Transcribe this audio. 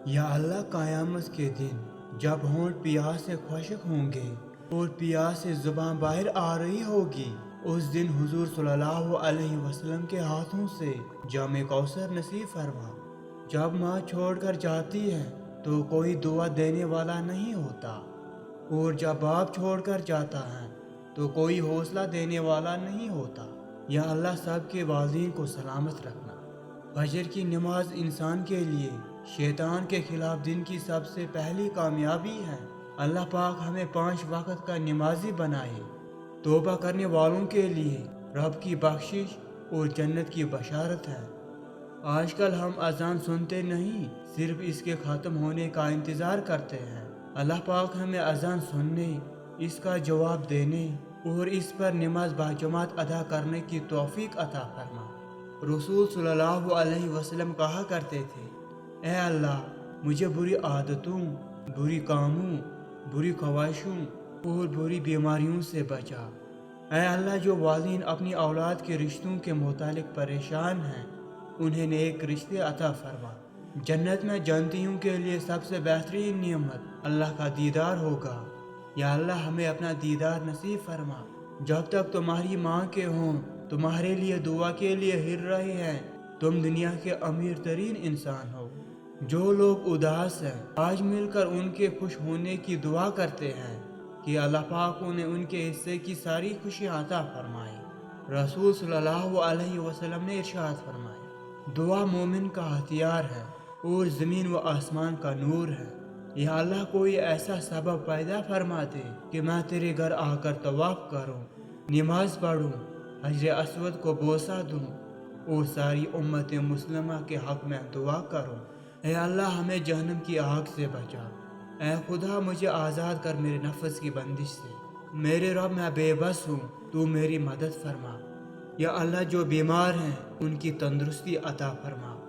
یا اللہ قیامت کے دن جب ہونٹ پیاس سے خشک ہوں گے اور پیاس سے زبان باہر آ رہی ہوگی، اس دن حضور صلی اللہ علیہ وسلم کے ہاتھوں سے جام کوثر نصیب فرما۔ جب ماں چھوڑ کر جاتی ہے تو کوئی دعا دینے والا نہیں ہوتا، اور جب باپ چھوڑ کر جاتا ہے تو کوئی حوصلہ دینے والا نہیں ہوتا۔ یا اللہ سب کے والدین کو سلامت رکھنا۔ فجر کی نماز انسان کے لیے شیطان کے خلاف دن کی سب سے پہلی کامیابی ہے۔ اللہ پاک ہمیں 5 وقت کا نمازی بنائے۔ توبہ کرنے والوں کے لیے رب کی بخشش اور جنت کی بشارت ہے۔ آج کل ہم اذان سنتے نہیں، صرف اس کے ختم ہونے کا انتظار کرتے ہیں۔ اللہ پاک ہمیں اذان سننے، اس کا جواب دینے اور اس پر نماز باجماعت ادا کرنے کی توفیق عطا فرما۔ رسول صلی اللہ علیہ وسلم کہا کرتے تھے، اے اللہ مجھے بری عادتوں، بری کاموں، بری خواہشوں اور بری بیماریوں سے بچا۔ اے اللہ جو والدین اپنی اولاد کے رشتوں کے متعلق پریشان ہیں، انہیں نیک رشتے عطا فرما۔ جنت میں جنتیوں کے لیے سب سے بہترین نعمت اللہ کا دیدار ہوگا۔ یا اللہ ہمیں اپنا دیدار نصیب فرما۔ جب تک تمہاری ماں کے ہوں تمہارے لیے دعا کے لیے ہر رہے ہیں، تم دنیا کے امیر ترین انسان ہو۔ جو لوگ اداس ہیں آج مل کر ان کے خوش ہونے کی دعا کرتے ہیں کہ اللہ پاک انہیں ان کے حصے کی ساری خوشی عطا فرمائے۔ رسول صلی اللہ علیہ وسلم نے ارشاد فرمایا، دعا مومن کا ہتھیار ہے اور زمین و آسمان کا نور ہے۔ یا اللہ کوئی ایسا سبب پیدا فرما دے کہ میں تیرے گھر آ کر طواف کروں، نماز پڑھوں، حجر اسود کو بوسہ دوں اور ساری امت مسلمہ کے حق میں دعا کروں۔ اے اللہ ہمیں جہنم کی آگ سے بچا۔ اے خدا مجھے آزاد کر میرے نفس کی بندش سے۔ میرے رب میں بے بس ہوں، تو میری مدد فرما۔ یا اللہ جو بیمار ہیں ان کی تندرستی عطا فرما۔